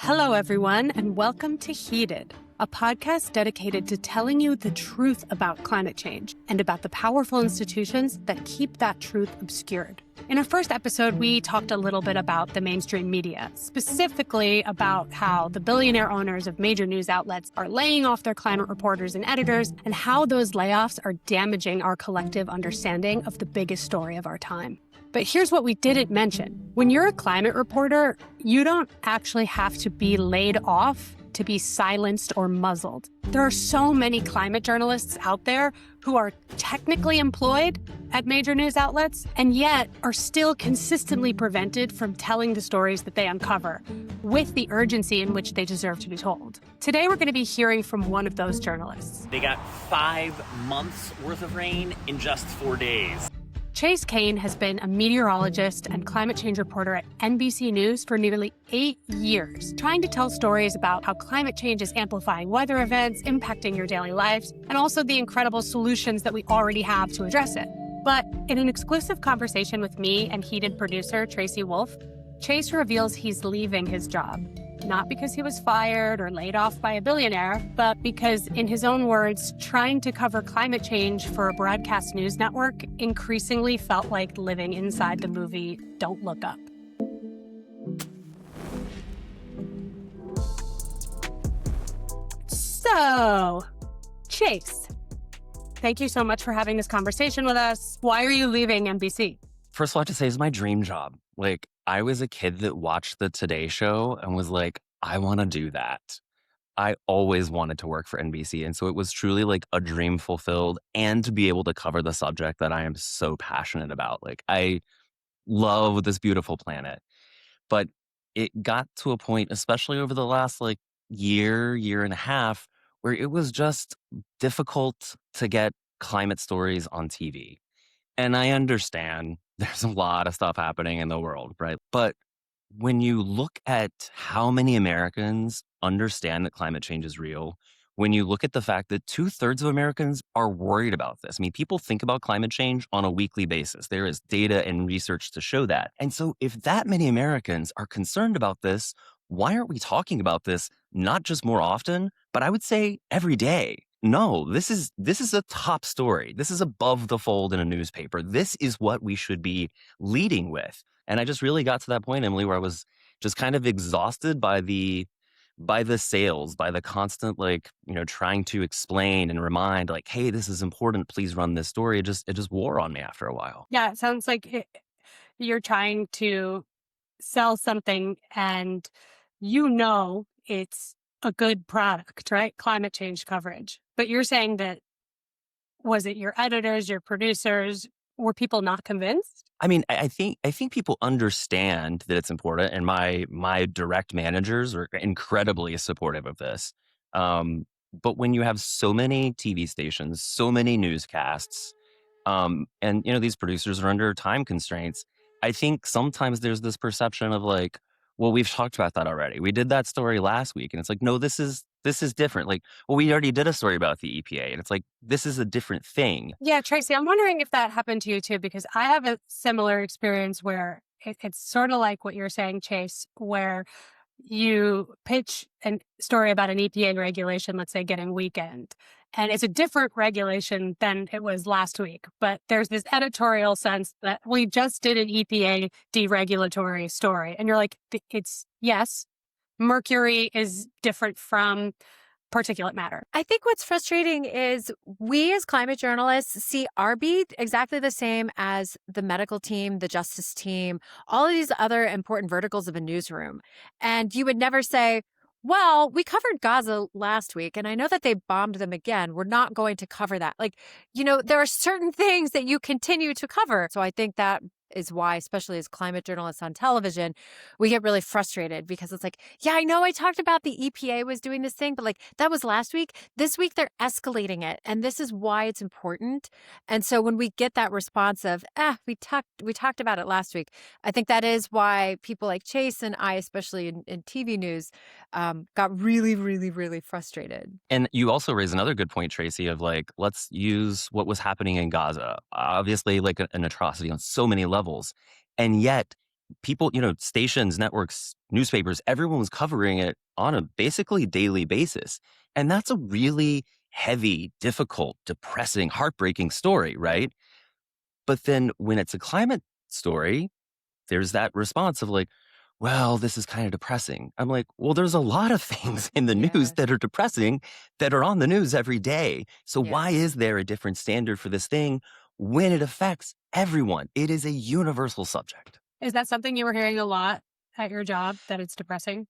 Hello, everyone, and welcome to Heated, a podcast dedicated to telling you the truth about climate change and about the powerful institutions that keep that truth obscured. In our first episode, we talked a little bit about the mainstream media, specifically about how the billionaire owners of major news outlets are laying off their climate reporters and editors, and how those layoffs are damaging our collective understanding of the biggest story of our time. But here's what we didn't mention. When you're a climate reporter, you don't actually have to be laid off to be silenced or muzzled. There are so many climate journalists out there who are technically employed at major news outlets and yet are still consistently prevented from telling the stories that they uncover with the urgency in which they deserve to be told. Today, we're going to be hearing from one of those journalists. They got 5 months worth of rain in just 4 days. Chase Cain has been a meteorologist and climate change reporter at NBC News for nearly 8 years, trying to tell stories about how climate change is amplifying weather events, impacting your daily lives, and also the incredible solutions that we already have to address it. But in an exclusive conversation with me and Heated producer Tracy Wholf, Chase reveals he's leaving his job. Not because he was fired or laid off by a billionaire, but because, in his own words, trying to cover climate change for a broadcast news network increasingly felt like living inside the movie Don't Look Up. So, Chase, thank you so much for having this conversation with us. Why are you leaving NBC? First of all, I have to say, it's my dream job. I was a kid that watched the Today Show and was like, I want to do that. I always wanted to work for NBC. And so it was truly like a dream fulfilled, and to be able to cover the subject that I am so passionate about. I love this beautiful planet. But it got to a point, especially over the last year and a half, where it was just difficult to get climate stories on TV. And I understand there's a lot of stuff happening in the world, right? But when you look at how many Americans understand that climate change is real, when you look at the fact that 2/3 of Americans are worried about this. I mean, people think about climate change on a weekly basis. There is data and research to show that. And so if that many Americans are concerned about this, why aren't we talking about this not just more often, but I would say every day? No, this is a top story. This is above the fold in a newspaper. This is what we should be leading with. And I just really got to that point, Emily, where I was just kind of exhausted by the sales, by the constant, trying to explain and remind, hey, this is important. Please run this story. It just wore on me after a while. Yeah, it sounds like you're trying to sell something and it's a good product, right? Climate change coverage. But you're saying that, was it your editors, your producers, were people not convinced? I mean, I think people understand that it's important, and my direct managers are incredibly supportive of this. But when you have so many TV stations, so many newscasts, and these producers are under time constraints, I think sometimes there's this perception of well, we've talked about that already. We did that story last week, and it's no, this is different. Well, we already did a story about the EPA, and it's this is a different thing. Yeah, Tracy, I'm wondering if that happened to you too, because I have a similar experience where it's sort of like what you're saying, Chase, where you pitch a story about an EPA regulation, let's say getting weekend, and it's a different regulation than it was last week. But there's this editorial sense that we just did an EPA deregulatory story. And you're like, yes, mercury is different from particulate matter. I think what's frustrating is we as climate journalists see our beat exactly the same as the medical team, the justice team, all of these other important verticals of a newsroom. And you would never say, well, we covered Gaza last week, and I know that they bombed them again. We're not going to cover that. There are certain things that you continue to cover. So I think that is why, especially as climate journalists on television, we get really frustrated because it's yeah, I know I talked about the EPA was doing this thing, but that was last week. This week, they're escalating it. And this is why it's important. And so when we get that response of, we talked about it last week, I think that is why people like Chase and I, especially in TV news, got really, really, really frustrated. And you also raise another good point, Tracy, of let's use what was happening in Gaza. Obviously, an atrocity on so many levels. And yet, people, stations, networks, newspapers, everyone was covering it on a basically daily basis. And that's a really heavy, difficult, depressing, heartbreaking story, right? But then when it's a climate story, there's that response of like, well, this is kind of depressing. I'm like, well, there's a lot of things in the news Yes. that are depressing that are on the news every day. So why Yes. is there a different standard for this thing when it affects everyone? It is a universal subject. Is that something you were hearing a lot at your job, that it's depressing?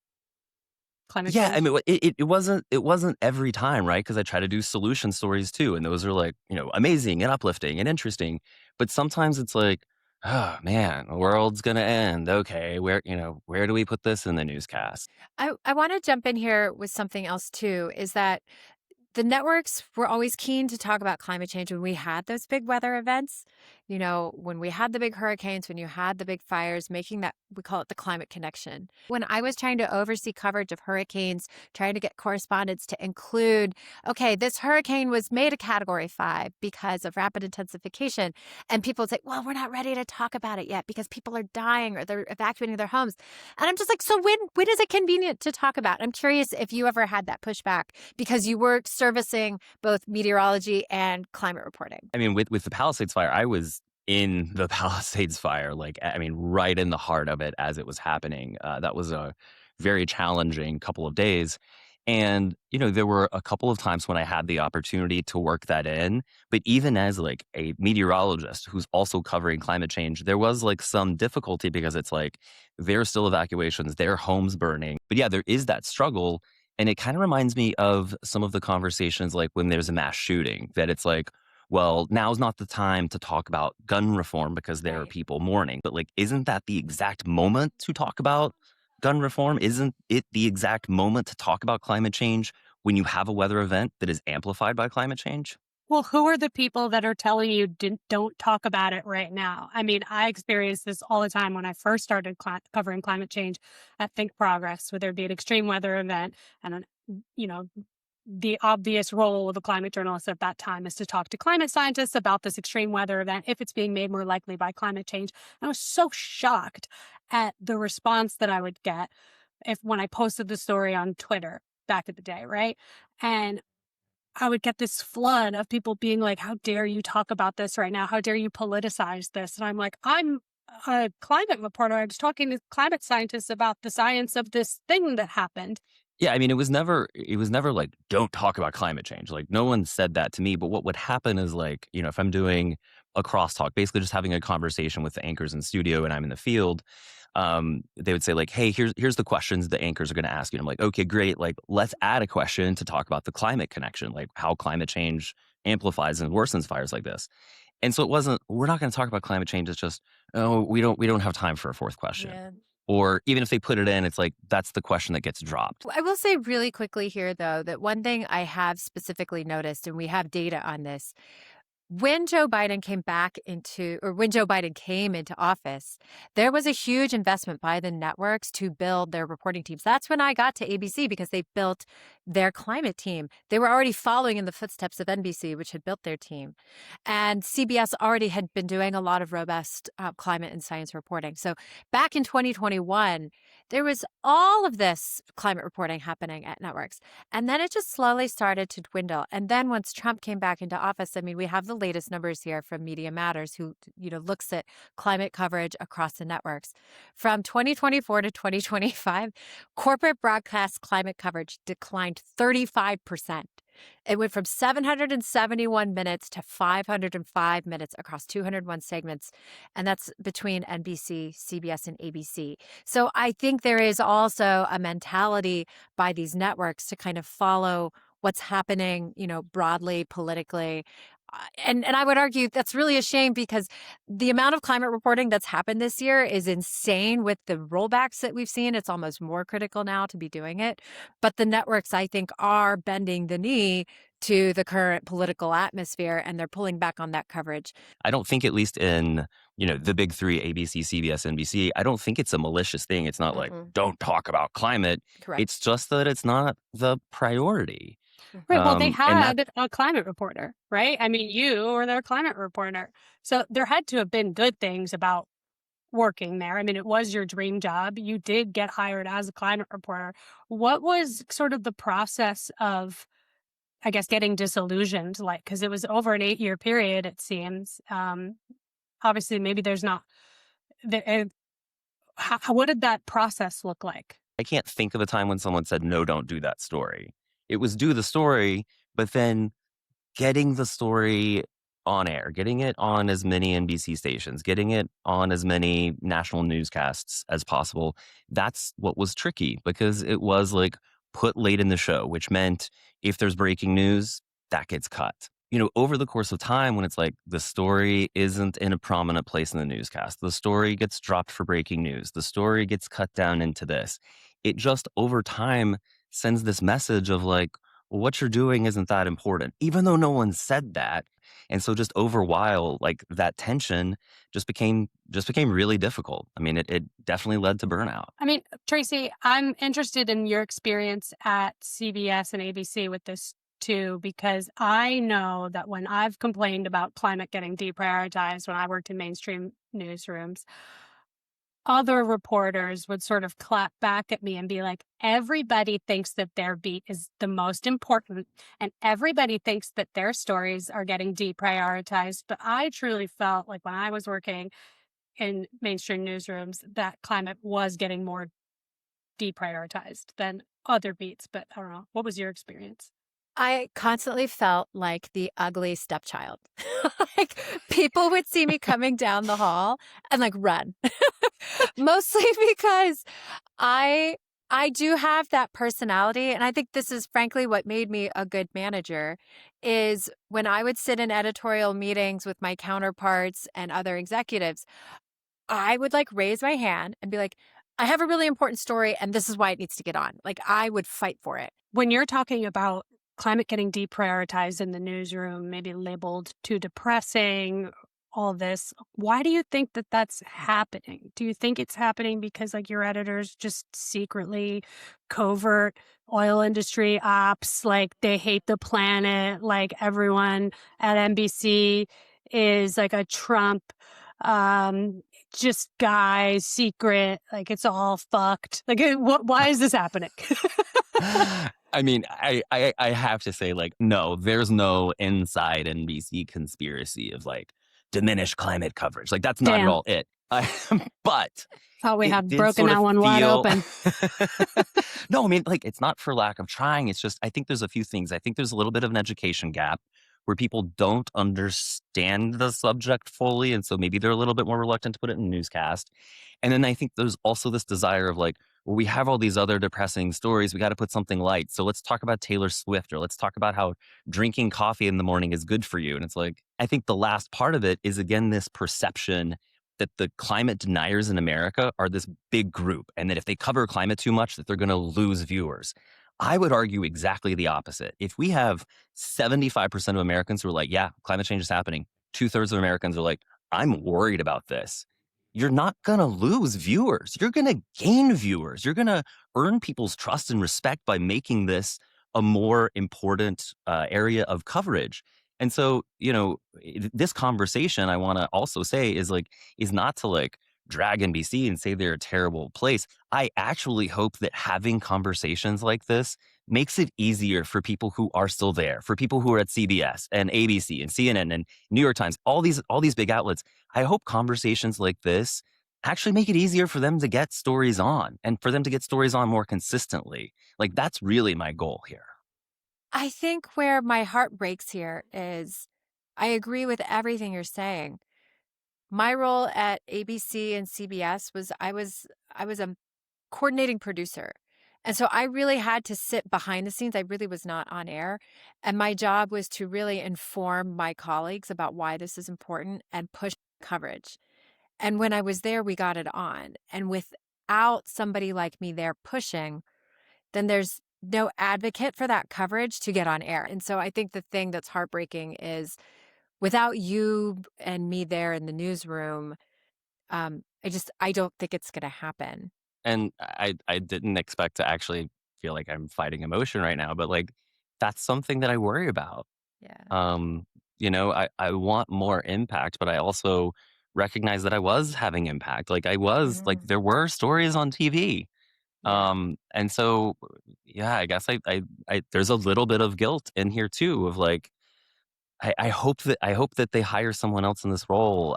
Climate Yeah, I change? mean, it wasn't every time, right? Because I try to do solution stories too, and those are like, amazing and uplifting and interesting. But sometimes it's like, oh man, the world's gonna end. Okay, where do we put this in the newscast? I want to jump in here with something else too, is that the networks were always keen to talk about climate change when we had those big weather events. When we had the big hurricanes, when you had the big fires, making that, we call it the climate connection. When I was trying to oversee coverage of hurricanes, trying to get correspondents to include, okay, this hurricane was made a category 5 because of rapid intensification. And people would say, well, we're not ready to talk about it yet because people are dying or they're evacuating their homes. And I'm just like, so when is it convenient to talk about? I'm curious if you ever had that pushback because you were servicing both meteorology and climate reporting. I mean, with the Palisades fire, I was in the Palisades fire, like, I mean, right in the heart of it as it was happening. That was a very challenging couple of days. And, there were a couple of times when I had the opportunity to work that in. But even as like a meteorologist who's also covering climate change, there was like some difficulty because it's like there are still evacuations, there are homes burning. But yeah, there is that struggle. And it kind of reminds me of some of the conversations like when there's a mass shooting, that it's like, well, now's not the time to talk about gun reform because there are Right. people mourning. But like, isn't that the exact moment to talk about gun reform? Isn't it the exact moment to talk about climate change when you have a weather event that is amplified by climate change? Well, who are the people that are telling you don't talk about it right now? I mean, I experienced this all the time when I first started covering climate change at Think Progress, where there'd be an extreme weather event, and you know, the obvious role of a climate journalist at that time is to talk to climate scientists about this extreme weather event if it's being made more likely by climate change. I was so shocked at the response that I would get when I posted the story on Twitter back in the day, right? And I would get this flood of people being like, how dare you talk about this right now? How dare you politicize this? And I'm like, I'm a climate reporter. I was talking to climate scientists about the science of this thing that happened. Yeah, I mean, it was never like, don't talk about climate change. Like, no one said that to me. But what would happen is like, if I'm doing a crosstalk, basically just having a conversation with the anchors in studio and I'm in the field, they would say like, hey, here's the questions the anchors are going to ask you. And I'm like, okay, great. Like, let's add a question to talk about the climate connection, like how climate change amplifies and worsens fires like this. And so it wasn't, we're not going to talk about climate change. It's just, oh, we don't have time for a fourth question. Yeah. Or even if they put it in, it's like, that's the question that gets dropped. I will say really quickly here, though, that one thing I have specifically noticed, and we have data on this, when Joe Biden came into office, there was a huge investment by the networks to build their reporting teams. That's when I got to ABC because they built their climate team. They were already following in the footsteps of NBC, which had built their team. And CBS already had been doing a lot of robust climate and science reporting. So back in 2021, there was all of this climate reporting happening at networks. And then it just slowly started to dwindle. And then once Trump came back into office, I mean, we have the latest numbers here from Media Matters, who, looks at climate coverage across the networks. From 2024 to 2025, corporate broadcast climate coverage declined 35%. It went from 771 minutes to 505 minutes across 201 segments. And that's between NBC, CBS, and ABC. So I think there is also a mentality by these networks to kind of follow what's happening, broadly, politically. And I would argue that's really a shame because the amount of climate reporting that's happened this year is insane with the rollbacks that we've seen. It's almost more critical now to be doing it. But the networks, I think, are bending the knee to the current political atmosphere, and they're pulling back on that coverage. I don't think, at least in, the big three, ABC, CBS, NBC, I don't think it's a malicious thing. It's not like, don't talk about climate. Correct. It's just that it's not the priority. Right. Well, they And had a climate reporter, right? I mean, you were their climate reporter. So there had to have been good things about working there. I mean, it was your dream job. You did get hired as a climate reporter. What was sort of the process of, I guess, getting disillusioned? Like, because it was over an 8-year period, it seems. Obviously, maybe there's not. What did that process look like? I can't think of a time when someone said, no, don't do that story. It was do the story, but then getting the story on air, getting it on as many NBC stations, getting it on as many national newscasts as possible. That's what was tricky because it was like put late in the show, which meant if there's breaking news, that gets cut. Over the course of time, when it's like the story isn't in a prominent place in the newscast, the story gets dropped for breaking news, the story gets cut down into this. It just over time sends this message of like, well, what you're doing isn't that important, even though no one said that. And so just over a while, like that tension just became really difficult. I mean, it definitely led to burnout. I mean, Tracy, I'm interested in your experience at CBS and ABC with this too, because I know that when I've complained about climate getting deprioritized when I worked in mainstream newsrooms, other reporters would sort of clap back at me and be like, everybody thinks that their beat is the most important and everybody thinks that their stories are getting deprioritized. But I truly felt like when I was working in mainstream newsrooms, that climate was getting more deprioritized than other beats. But I don't know. What was your experience? I constantly felt like the ugly stepchild. Like people would see me coming down the hall and like run. Mostly because I do have that personality, and I think this is frankly what made me a good manager, is when I would sit in editorial meetings with my counterparts and other executives, I would like raise my hand and be like, I have a really important story and this is why it needs to get on. Like I would fight for it. When you're talking about climate getting deprioritized in the newsroom, maybe labeled too depressing, all this, why do you think that that's happening? Do you think it's happening because like your editors just secretly covert oil industry ops, like they hate the planet, like everyone at NBC is like a Trump just guy secret, like it's all fucked. Like why is this happening? I mean, I have to say, like, no, there's no inside NBC conspiracy of like diminished climate coverage. Like, that's not at Damn. all it. But Thought we it had did broken sort that of one wide feel- open. No, I mean, like, it's not for lack of trying. It's just, I think there's a few things. I think there's a little bit of an education gap where people don't understand the subject fully. And so maybe they're a little bit more reluctant to put it in a newscast. And then I think there's also this desire of like, well, we have all these other depressing stories. We got to put something light. So let's talk about Taylor Swift, or let's talk about how drinking coffee in the morning is good for you. And it's like, I think the last part of it is, again, this perception that the climate deniers in America are this big group, and that if they cover climate too much, that they're going to lose viewers. I would argue exactly the opposite. If we have 75% of Americans who are like, yeah, climate change is happening, 2/3 of Americans are like, I'm worried about this, you're not going to lose viewers. You're going to gain viewers. You're going to earn people's trust and respect by making this a more important area of coverage. And so, this conversation, I want to also say, is not to like drag NBC and say they're a terrible place. I actually hope that having conversations like this makes it easier for people who are still there, for people who are at CBS and ABC and CNN and New York Times, all these big outlets. I hope conversations like this actually make it easier for them to get stories on, and for them to get stories on more consistently. Like, that's really my goal here. I think where my heart breaks here is I agree with everything you're saying. My role at ABC and CBS was I was a coordinating producer. And so I really had to sit behind the scenes. I really was not on air. And my job was to really inform my colleagues about why this is important and push coverage. And when I was there, we got it on. And without somebody like me there pushing, then there's no advocate for that coverage to get on air. And so I think the thing that's heartbreaking is without you and me there in the newsroom, I don't think it's going to happen. And I didn't expect to actually feel like I'm fighting emotion right now, but like, that's something that I worry about. Yeah. I want more impact, but I also recognize that I was having impact. Like I was, like there were stories on TV. Yeah. And so, yeah, I guess there's a little bit of guilt in here too of like, I hope that they hire someone else in this role.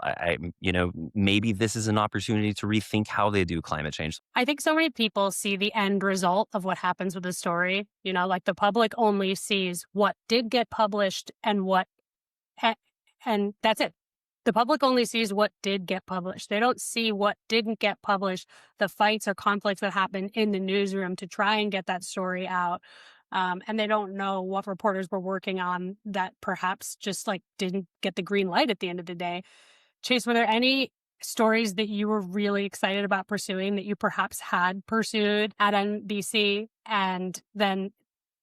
Maybe this is an opportunity to rethink how they do climate change. I think so many people see the end result of what happens with the story. Like the public only sees what did get published and and that's it. The public only sees what did get published. They don't see what didn't get published, the fights or conflicts that happened in the newsroom to try and get that story out. And they don't know what reporters were working on that perhaps just like didn't get the green light at the end of the day. Chase, were there any stories that you were really excited about pursuing that you perhaps had pursued at NBC and then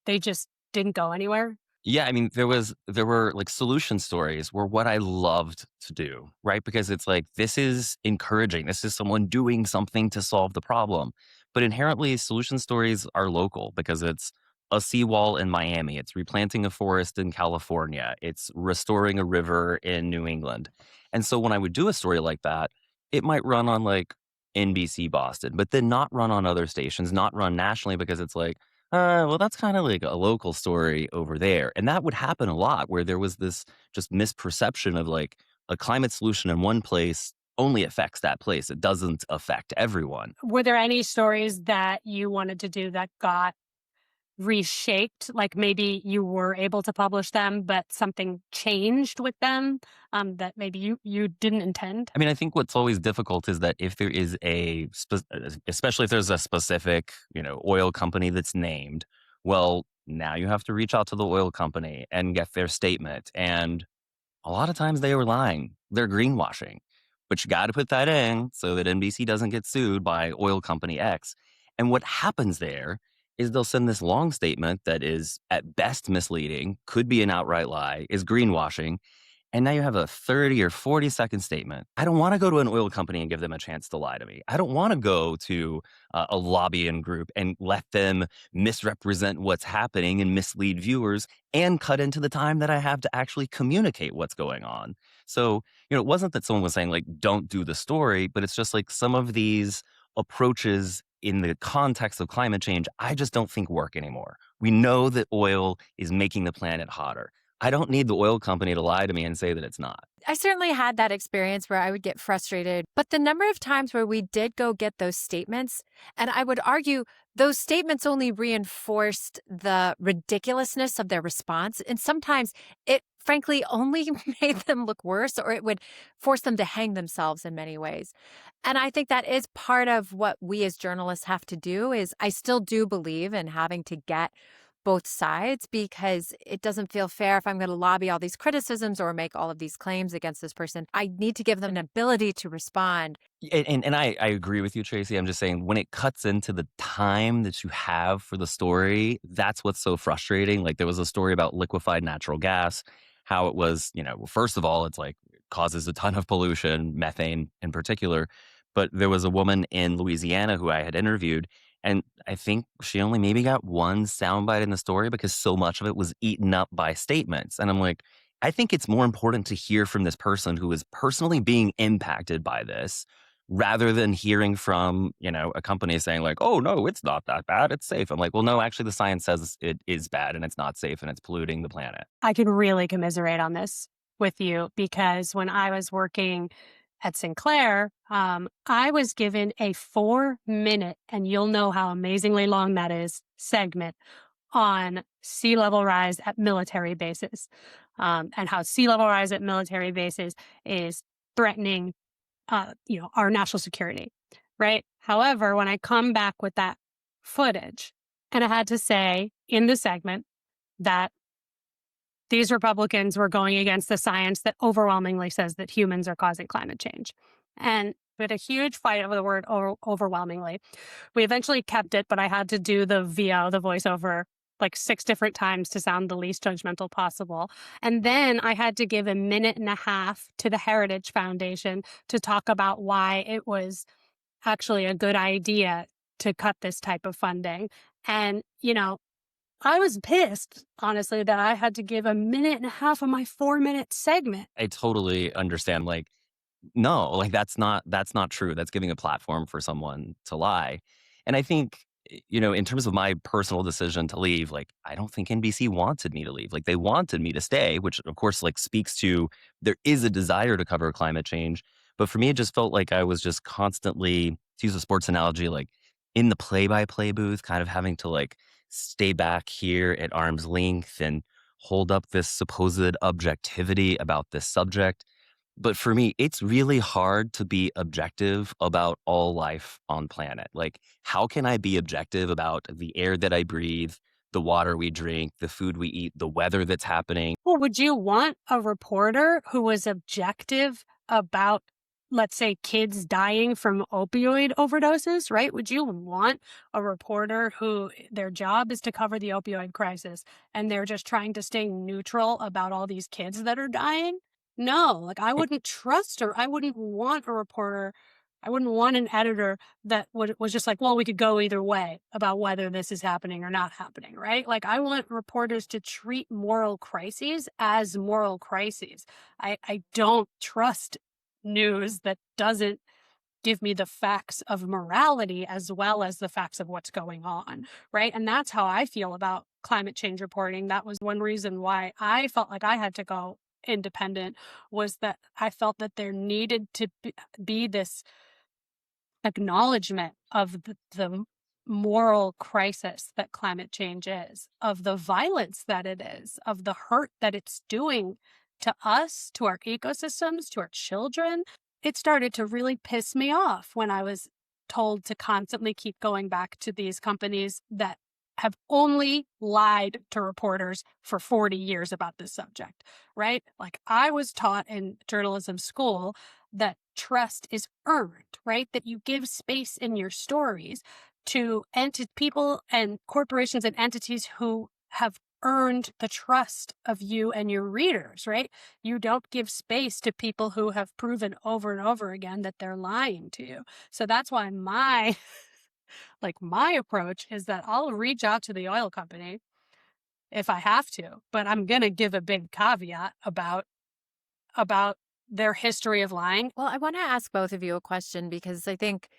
they just didn't go anywhere? Yeah, I mean, there were like solution stories were what I loved to do, right? Because it's like this is encouraging. This is someone doing something to solve the problem. But inherently, solution stories are local because it's a seawall in Miami, it's replanting a forest in California, it's restoring a river in New England. And so when I would do a story like that, it might run on like NBC Boston, but then not run on other stations, not run nationally because it's like well, that's kind of like a local story over there. And that would happen a lot where there was this just misperception of like a climate solution in one place only affects that place. It doesn't affect everyone. Were there any stories that you wanted to do that got reshaped? Like maybe you were able to publish them, but something changed with them that maybe you didn't intend? I mean, I think what's always difficult is that if there is especially if there's a specific, oil company that's named, well, now you have to reach out to the oil company and get their statement. And a lot of times they were lying. They're greenwashing. But you got to put that in so that NBC doesn't get sued by oil company X. And what happens there is they'll send this long statement that is at best misleading, could be an outright lie, is greenwashing. And now you have a 30 or 40-second statement. I don't want to go to an oil company and give them a chance to lie to me. I don't want to go to a lobbying group and let them misrepresent what's happening and mislead viewers and cut into the time that I have to actually communicate what's going on. So, it wasn't that someone was saying like, don't do the story, but it's just like some of these approaches in the context of climate change, I just don't think work anymore. We know that oil is making the planet hotter. I don't need the oil company to lie to me and say that it's not. I certainly had that experience where I would get frustrated, but the number of times where we did go get those statements, and I would argue those statements only reinforced the ridiculousness of their response. And sometimes it frankly only made them look worse, or it would force them to hang themselves in many ways. And I think that is part of what we as journalists have to do is I still do believe in having to get both sides because it doesn't feel fair if I'm going to lobby all these criticisms or make all of these claims against this person. I need to give them an ability to respond. And I agree with you, Tracy. I'm just saying when it cuts into the time that you have for the story, that's what's so frustrating. Like there was a story about liquefied natural gas, how it was, first of all, it's like causes a ton of pollution, methane in particular. But there was a woman in Louisiana who I had interviewed, and I think she only maybe got one soundbite in the story because so much of it was eaten up by statements. And I'm like, I think it's more important to hear from this person who is personally being impacted by this rather than hearing from, a company saying like, oh, no, it's not that bad. It's safe. I'm like, well, no, actually the science says it is bad and it's not safe and it's polluting the planet. I can really commiserate on this with you because when I was working at Sinclair, I was given a 4-minute, and you'll know how amazingly long that is, segment on sea level rise at military bases, and how sea level rise at military bases is threatening, our national security, right? However, when I come back with that footage, and I had to say in the segment that these Republicans were going against the science that overwhelmingly says that humans are causing climate change. And we had a huge fight over the word overwhelmingly. We eventually kept it, but I had to do the VO, the voiceover, like 6 different times to sound the least judgmental possible. And then I had to give a 1.5 minutes to the Heritage Foundation to talk about why it was actually a good idea to cut this type of funding. And, I was pissed, honestly, that I had to give a 1.5 minutes of my 4-minute segment. I totally understand. Like no, like that's not true. That's giving a platform for someone to lie. And I think, in terms of my personal decision to leave, like I don't think NBC wanted me to leave. Like they wanted me to stay, which of course like speaks to there is a desire to cover climate change. But for me, it just felt like I was just constantly, to use a sports analogy, like in the play-by-play booth, kind of having to like stay back here at arm's length and hold up this supposed objectivity about this subject. But for me, it's really hard to be objective about all life on planet. Like, how can I be objective about the air that I breathe, the water we drink, the food we eat, the weather that's happening? Well, would you want a reporter who was objective about, let's say, kids dying from opioid overdoses, right? Would you want a reporter who their job is to cover the opioid crisis and they're just trying to stay neutral about all these kids that are dying? No, like I wouldn't trust her. I wouldn't want a reporter. I wouldn't want an editor that was just like, well, we could go either way about whether this is happening or not happening, right? Like, I want reporters to treat moral crises as moral crises. I don't trust news that doesn't give me the facts of morality as well as the facts of what's going on, right? And that's how I feel about climate change reporting. That was one reason why I felt like I had to go independent, was that I felt that there needed to be this acknowledgement of the moral crisis that climate change is, of the violence that it is, of the hurt that it's doing to us, to our ecosystems, to our children. It started to really piss me off when I was told to constantly keep going back to these companies that have only lied to reporters for 40 years about this subject, right? Like, I was taught in journalism school that trust is earned, right? That you give space in your stories to people and corporations and entities who have earned the trust of you and your readers, right? You don't give space to people who have proven over and over again that they're lying to you. So that's why my approach is that I'll reach out to the oil company if I have to, but I'm going to give a big caveat about their history of lying. Well, I want to ask both of you a question because I think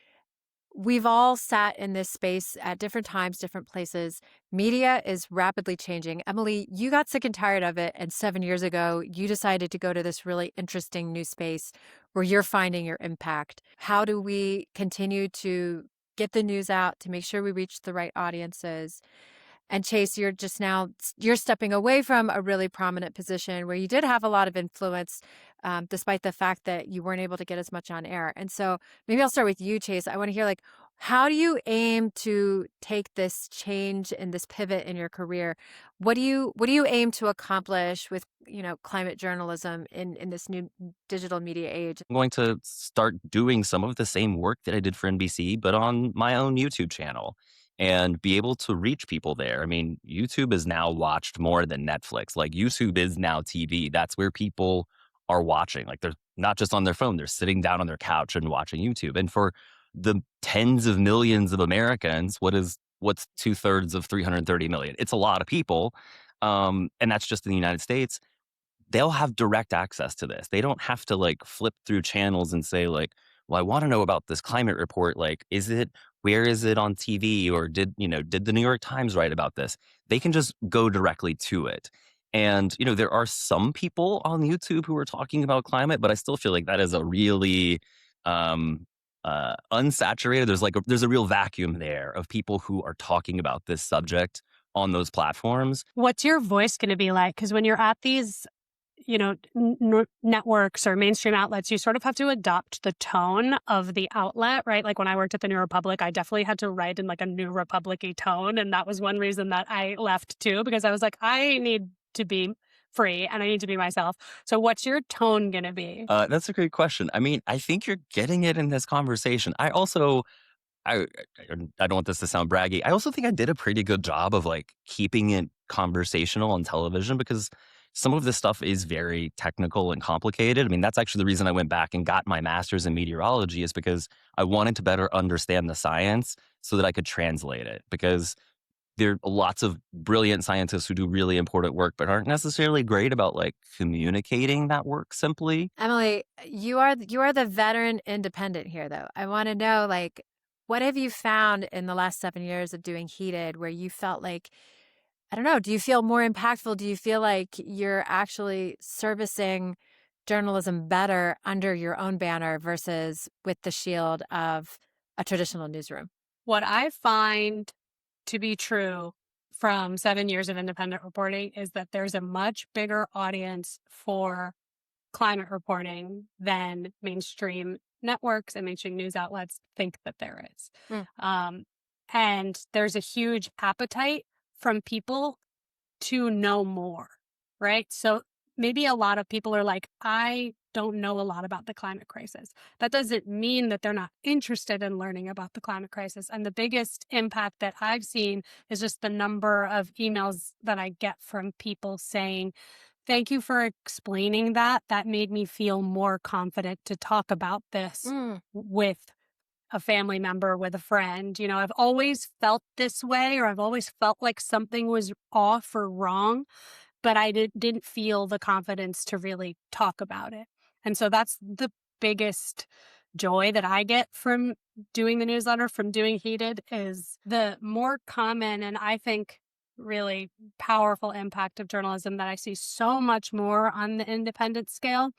we've all sat in this space at different times, different places. Media is rapidly changing. Emily, you got sick and tired of it, and 7 years ago, you decided to go to this really interesting new space where you're finding your impact. How do we continue to get the news out to make sure we reach the right audiences? And Chase, you're stepping away from a really prominent position where you did have a lot of influence, despite the fact that you weren't able to get as much on air. And so maybe I'll start with you, Chase. I want to hear, like, how do you aim to take this change and this pivot in your career? What do you aim to accomplish with, climate journalism in this new digital media age? I'm going to start doing some of the same work that I did for NBC, but on my own YouTube channel and be able to reach people there. I mean, YouTube is now watched more than Netflix. Like, YouTube is now TV. That's where people are watching. Like, they're not just on their phone, they're sitting down on their couch and watching YouTube. And for the tens of millions of Americans, what's 2/3 of 330 million? It's a lot of people. And that's just in the United States. They'll have direct access to this. They don't have to like flip through channels and say like, well, I want to know about this climate report. Like, where is it on TV? Or did the New York Times write about this? They can just go directly to it. And, there are some people on YouTube who are talking about climate, but I still feel like that is a really unsaturated. There's a real vacuum there of people who are talking about this subject on those platforms. What's your voice going to be like? Because when you're at these networks or mainstream outlets, you sort of have to adopt the tone of the outlet, right? Like, when I worked at the New Republic, I definitely had to write in like a New Republic-y tone. And that was one reason that I left too, because I was like, I need to be free and I need to be myself. So what's your tone going to be? That's a great question. I mean, I think you're getting it in this conversation. I don't want this to sound braggy. I also think I did a pretty good job of like keeping it conversational on television, because some of this stuff is very technical and complicated. I mean, that's actually the reason I went back and got my master's in meteorology, is because I wanted to better understand the science so that I could translate it. Because there are lots of brilliant scientists who do really important work, but aren't necessarily great about like communicating that work simply. Emily, you are the veteran independent here, though. I want to know, like, what have you found in the last 7 years of doing Heated where you felt like, I don't know, do you feel more impactful? Do you feel like you're actually servicing journalism better under your own banner versus with the shield of a traditional newsroom? What I find to be true from 7 years of independent reporting is that there's a much bigger audience for climate reporting than mainstream networks and mainstream news outlets think that there is. And there's a huge appetite from people to know more, right? So maybe a lot of people are like, I don't know a lot about the climate crisis. That doesn't mean that they're not interested in learning about the climate crisis. And the biggest impact that I've seen is just the number of emails that I get from people saying, thank you for explaining that. That made me feel more confident to talk about this with a family member, with a friend. You know, I've always felt this way, or I've always felt like something was off or wrong, but I didn't feel the confidence to really talk about it. And so that's the biggest joy that I get from doing the newsletter, from doing Heated, is the more common and I think really powerful impact of journalism that I see so much more on the independent scale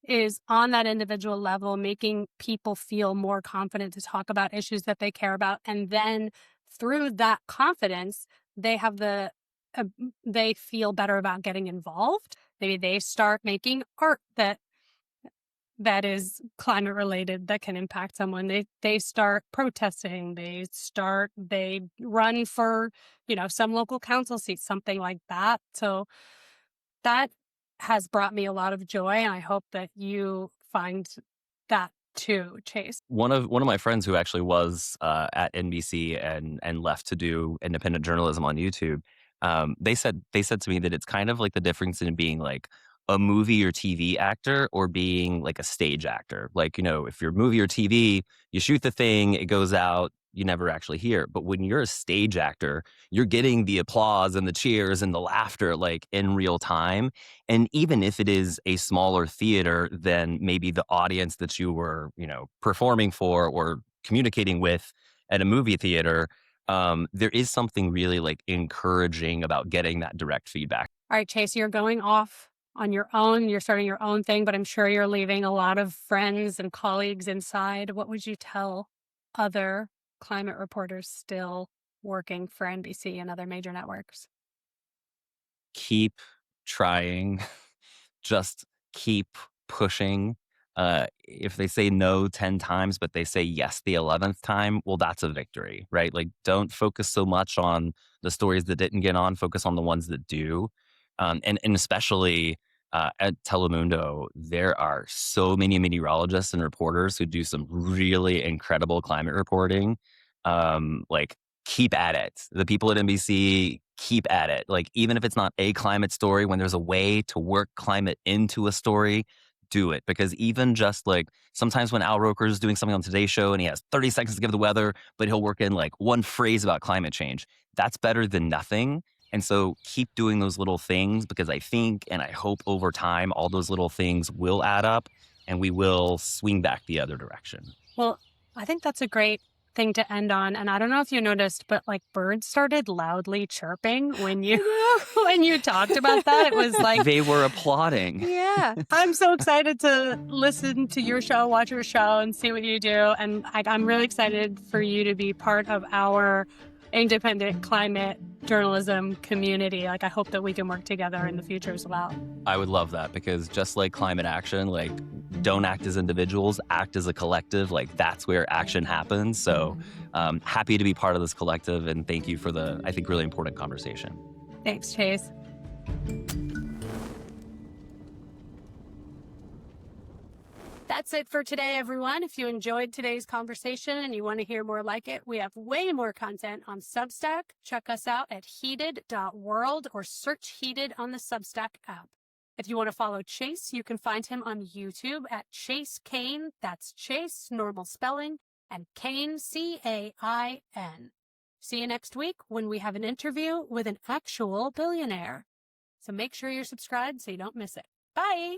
is on that individual level, making people feel more confident to talk about issues that they care about. And then through that confidence, they have they feel better about getting involved. Maybe they start making art that is climate related, that can impact someone. They start protesting, they run for, some local council seats, something like that. So that has brought me a lot of joy, and I hope that you find that too, Chase. One of my friends who actually was at NBC and left to do independent journalism on YouTube, they said to me that it's kind of like the difference in being like a movie or TV actor or being like a stage actor. Like, if you're a movie or TV, you shoot the thing, it goes out, you never actually hear it. But when you're a stage actor, you're getting the applause and the cheers and the laughter like in real time. And even if it is a smaller theater than maybe the audience that you were, performing for or communicating with at a movie theater, there is something really like encouraging about getting that direct feedback. All right, Chase, you're going off on your own. You're starting your own thing, but I'm sure you're leaving a lot of friends and colleagues inside. What would you tell other climate reporters still working for NBC and other major networks? Keep trying. Just keep pushing. If they say no 10 times, but they say yes the 11th time, well, that's a victory, right? Like, don't focus so much on the stories that didn't get on, focus on the ones that do. And especially at Telemundo, there are so many meteorologists and reporters who do some really incredible climate reporting. Like, keep at it. The people at NBC, keep at it. Like, even if it's not a climate story, when there's a way to work climate into a story, do it. Because even just like sometimes when Al Roker is doing something on Today's Show and he has 30 seconds to give the weather, but he'll work in like one phrase about climate change, that's better than nothing. And so keep doing those little things, because I think and I hope over time all those little things will add up and we will swing back the other direction. Well, I think that's a great thing to end on. And I don't know if you noticed, but like birds started loudly chirping when you talked about that. It was like they were applauding. Yeah. I'm so excited to listen to your show, watch your show, and see what you do. And I'm really excited for you to be part of our independent climate journalism community. Like, I hope that we can work together in the future as well. I would love that, because just like climate action, like, don't act as individuals, act as a collective. Like, that's where action happens. So happy to be part of this collective, and thank you for the, I think, really important conversation. Thanks, Chase. That's it for today, everyone. If you enjoyed today's conversation and you want to hear more like it, we have way more content on Substack. Check us out at heated.world or search Heated on the Substack app. If you want to follow Chase, you can find him on YouTube at Chase Cain. That's Chase, normal spelling, and Cain, C-A-I-N. See you next week when we have an interview with an actual billionaire. So make sure you're subscribed so you don't miss it. Bye!